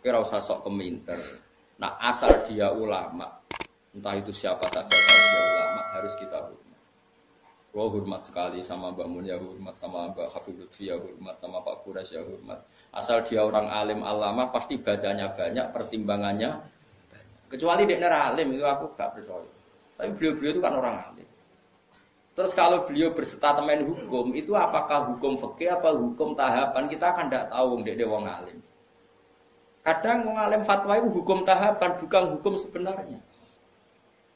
Kira usah sok keminter. Nah, asal dia ulama, entah itu siapa saja kalau dia ulama harus kita hormat. Gua hormat sekali sama Mbak Mun ya hormat, sama Mbak Habib Lutfi ya hormat, sama Pak Quraisy ya hormat. Asal dia orang alim alama pasti bacanya banyak, pertimbangannya banyak. Kecuali dia alim itu aku gak percaya. Tapi beliau-beliau itu kan orang alim. Terus kalau beliau berstatement hukum itu apakah hukum fikih apa hukum tahapan kita kan tidak tahu dia wong alim. Kadang wong alim fatwa itu hukum tahapan bukan hukum sebenarnya.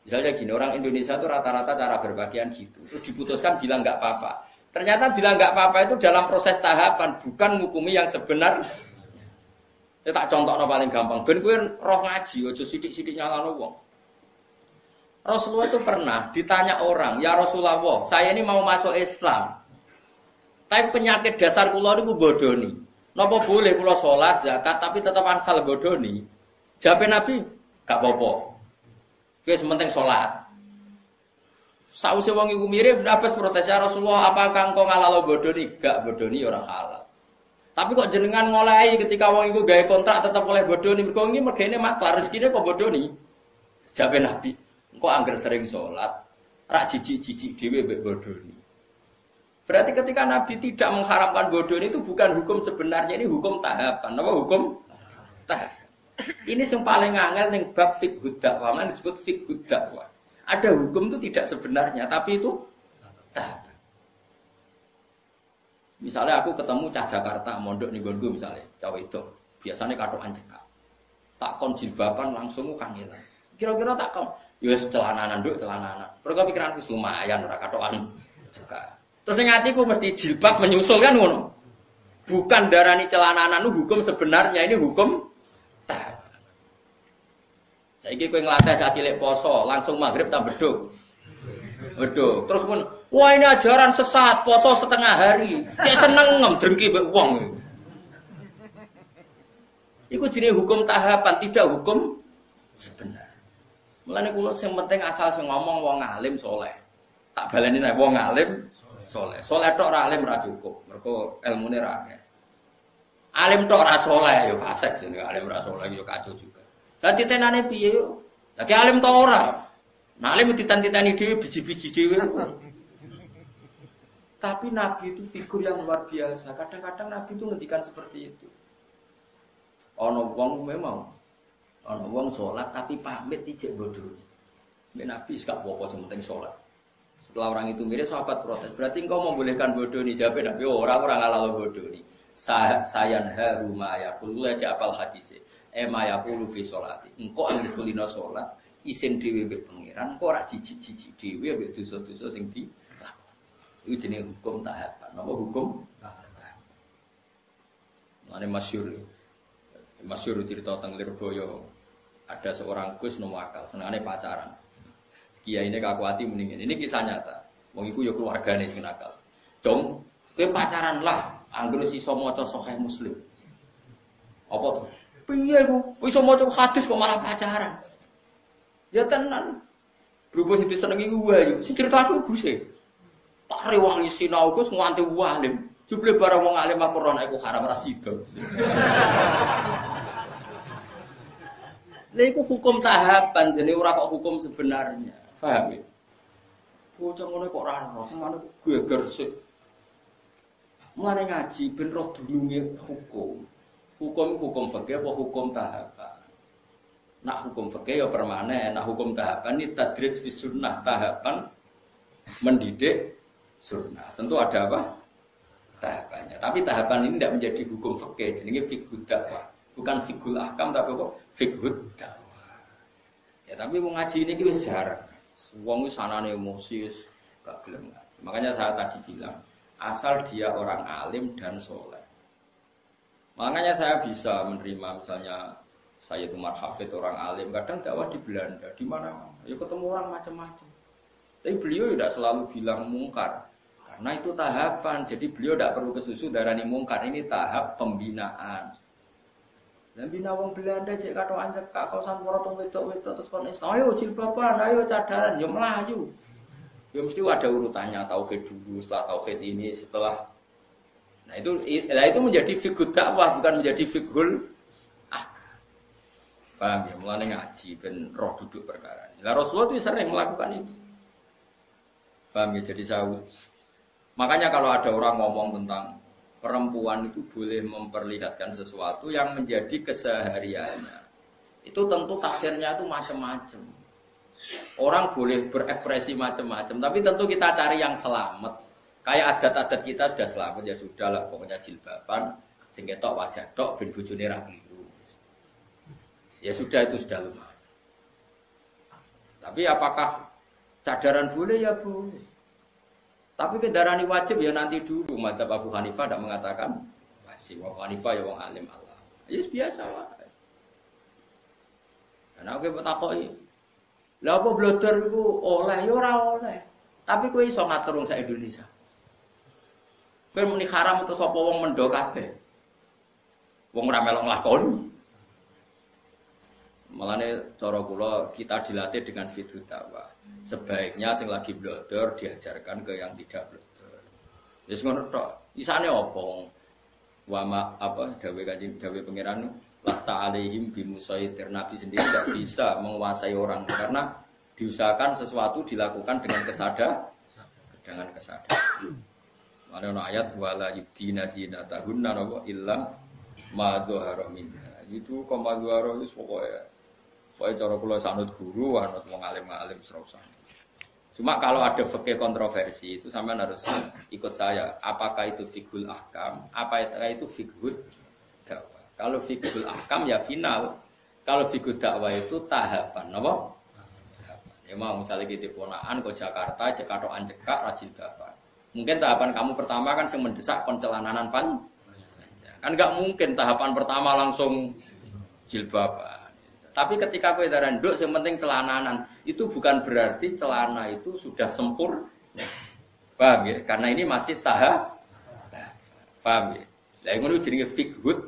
Misalnya gini, orang Indonesia itu rata-rata cara berpakaian gitu. Itu diputuskan bilang nggak apa-apa. Ternyata bilang nggak apa-apa itu dalam proses tahapan, bukan ngukumi yang sebenar. Saya tak contohnya paling gampang. Ben kowe roh ngaji, ojo sidik-sidik nyalano wong. Rasulullah itu pernah ditanya orang, ya Rasulullah, saya ini mau masuk Islam. Tapi penyakit dasar kula niku bodoni. Napa boleh kula salat, zakat, tapi tetap ansal bodoni? Jawab Nabi, gak apa-apa. Oke, sementing sholat. Sausé wong iku mirip dapat protes ya Rasulullah, apakah engkau ngalalo bodoni? Gak bodoni ora halal. Tapi kok jenengan ngolahi ketika wong iku gawe kontrak tetap oleh bodoni, mergo iki mergene maklar rezekine kok bodoni. Jawab Nabi, engkau angger sering sholat, rak jijik-jijik dhewe mbek bodoni. Berarti ketika Nabi tidak mengharamkan bodoni itu bukan hukum sebenarnya, ini hukum tahapan. Apa hukum tahapan? Ini yang paling angel ning bab fiqh dakwah, mana disebut fiqh dakwah. Ada hukum itu tidak sebenarnya, tapi itu tahapan. Misalnya aku ketemu cah Jakarta, mondok ning nggonku misalnya, cawe itu, biasanya katokan cekak. Tak kon jilbaban langsung kangelan. Kira-kira tak kon, ya wis celananan nduk, celananan. Mergo pikiranku lumayan ora katokan cekak. Terus ning atiku mesti jilbab menyusul kan ngono. Bukan darani celananan itu hukum sebenarnya, ini hukum tahapan. Saiki kowe nglatih cah cilik poso, langsung maghrib tak beduk. Beduk. Terus pun, wah ini ajaran sesat, poso setengah hari. Dia seneng drengki mbek wong. Iku jenenge hukum tahapan, tidak hukum sebenar. Mulane kula sing penting asal sing ngomong wong alim saleh. Tak baleni nek wong alim saleh. Saleh tok ora alim ora cukup. Mergo ilmune ra akeh. Alim tok ora saleh ya fasik jenenge alim ora saleh ya kacau juga. Lah titenane piye yo? Lah ki alim tok ora. Nah alim titan-titani dhewe biji-biji dhewe. Tapi Nabi itu figur yang luar biasa. Kadang-kadang Nabi itu ngendikan seperti itu. Ana wong memang ana wong salat tapi pamit ijek bodoh. Nek Nabi gak apa-apa sing penting salat. Setelah orang itu mirip sahabat protes. Berarti engkau membolehkan bodoh ni? Jawab Nabi, orang ngalah bodoh ni. Sayan haru ma yaqulu aja apal hadise. Ma yaqulu fi sholati. Engkau anggere kulino salat, isin dhewe mbek pangeran, engkau ora jijik-jijik dhewe mbek dosa-dosa sing dilakoni. Iku jenenge hukum tahapan. Napa hukum tahapan? Mane masyhur cerita teng Lirboyo. Ada seorang Gus nemu akal, senengane pacaran. Kiai ini kakuati mendingin. Ini kisah nyata. Wong iku ya keluargane sing nakal. Dong, kowe pacaran lah, anggere iso maca Sahih Muslim. Apa to? Piye iku? Iso maca hadis kok malah pacaran. Ya tenan. Berhubung itu senengi wae. Sing cerita aku Guse. Tak rewangi sinau Gus nganti walim. Jebule barang wong alim apa ora iku haram ra sida. Lha iku hukum tahapan jenenge ora kok hukum sebenarnya. Paham ya? Bocah ngono kok ora roh, semane geger sik. Mulane ngaji ben roh dununge hukum. Hukum fikih apa hukum tahapan? Nak hukum fikih ya permanen, nak hukum tahapan ini tadrij fi sunnah, tahapan mendidik sunnah. Tentu ada apa? Tahapannya. Tapi tahapan ini tidak menjadi hukum fikih, jenenge fiqhud dakwah. Bukan fiqhul ahkam tapi apa? Fiqhud dakwah. Ya tapi wong ngaji ini ki wis jarang. Wong wis sanane emosi wis gak gelem ngaji. Makanya saya tadi bilang, asal dia orang alim dan soleh. Makanya saya bisa menerima misalnya saya itu Hafid orang alim, kadang dakwah di Belanda, di mana ya ketemu orang macam-macam. Tapi beliau tidak selalu bilang mungkar. Karena itu tahapan, jadi beliau tidak perlu kesusu darani mungkar, ini tahap pembinaan. Dan bina wong Belanda cek katokan cekak kausan porotong wedok-wedok terus kon Islam, ayo jilbaban, ayo cadaran, yo melayu. Ya mesti ada urutannya, tauhid dulu, setelah tauhid ini, setelah. Nah itu menjadi fiqhul dakwah bukan menjadi fiqhul ahkam. Paham ya? Mulane ngaji ben roh duduk perkara. Lah Rasulullah itu sering melakukan itu. Paham ya? Jadi makanya kalau ada orang ngomong tentang perempuan itu boleh memperlihatkan sesuatu yang menjadi kesehariannya. Itu tentu tafsirnya itu macam-macam. Orang boleh berekspresi macam-macam, tapi tentu kita cari yang selamat. Kayak adat-adat kita sudah selamat ya sudah lah, pokoknya jilbaban, sing ketok wajah tok ben bojone ra kliru. Ya sudah itu sudah lumayan. Tapi apakah cadaran boleh? Ya boleh. Tapi kendaraan wajib ya nanti dulu. Madzhab Abu Hanifah tidak mengatakan wajib. Abu Hanifah ya wong alim Allah. Ya biasa wae. Karena aku takoki, lha apa blodor iku oleh ya ora oleh. Tapi kowe iso ngatur wong sak Indonesia. Kowe muni haram utawa sapa wong mendo kabeh. Wong ora melok nglakoni. Malane cara kula kita dilatih dengan fiqh dakwah. Sebaiknya sing lagi blodor diajarkan ke yang tidak blodor. Wis ngono tok. Isane opo? Wa ma apa dawe kanjeng dawe pangeran lasta alaihim bimusaitir. Nabi sendiri tidak bisa menguasai orang karena diusahakan sesuatu dilakukan dengan kesadaran. Mana ono ayat wala yudina zinatahunna illa ma dzahara minha. Itu koma dzahara wis pokoke cara kula sanut guru, anut wong alim-alim serausan. Cuma kalau ada fikih kontroversi itu sampean harus ikut saya. Apakah itu fiqhul ahkam? Apakah itu fiqhul dakwah? Kalau fiqhul ahkam ya final. Kalau fiqhul dakwah itu tahapan, apa? Tahapan. Ya mau misalnya kita ponaan ke Jakarta, cekatokan cekak rajin dakwah. Mungkin tahapan kamu pertama kan yang mendesak pencelananan pan. Kan enggak mungkin tahapan pertama langsung jilbaban. Tapi ketika kowe darah nduk yang penting celananan, itu bukan berarti celana itu sudah sempurna. Paham ya? Karena ini masih tahap. Paham ya? Lah ngono jenenge fiqhud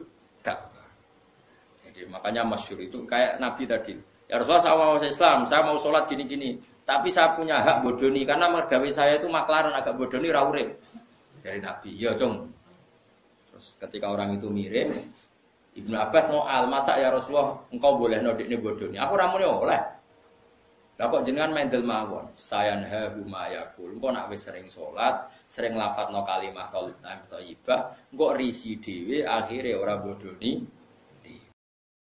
dakwah. Jadi makanya masyhur itu kayak Nabi tadi. Ya Rasulullah saya mau Islam, saya mau sholat gini-gini. Tapi saya punya hak bodoni karena mergawe saya itu maklaran agak bodoni ra urip. Dari Nabi, ya Cung. Terus ketika orang itu mirip, Ibnu Abbas ngoal, masa ya Rasulullah engkau boleh nodikne bodoni. Aku ra muni oleh. Lah kok jenengan mendel mawon. Sayanhahu mayaqul. Engko nak wis sering salat, sering lafadzno kalimah thayyibah, engko risi dhewe akhire ora bodoni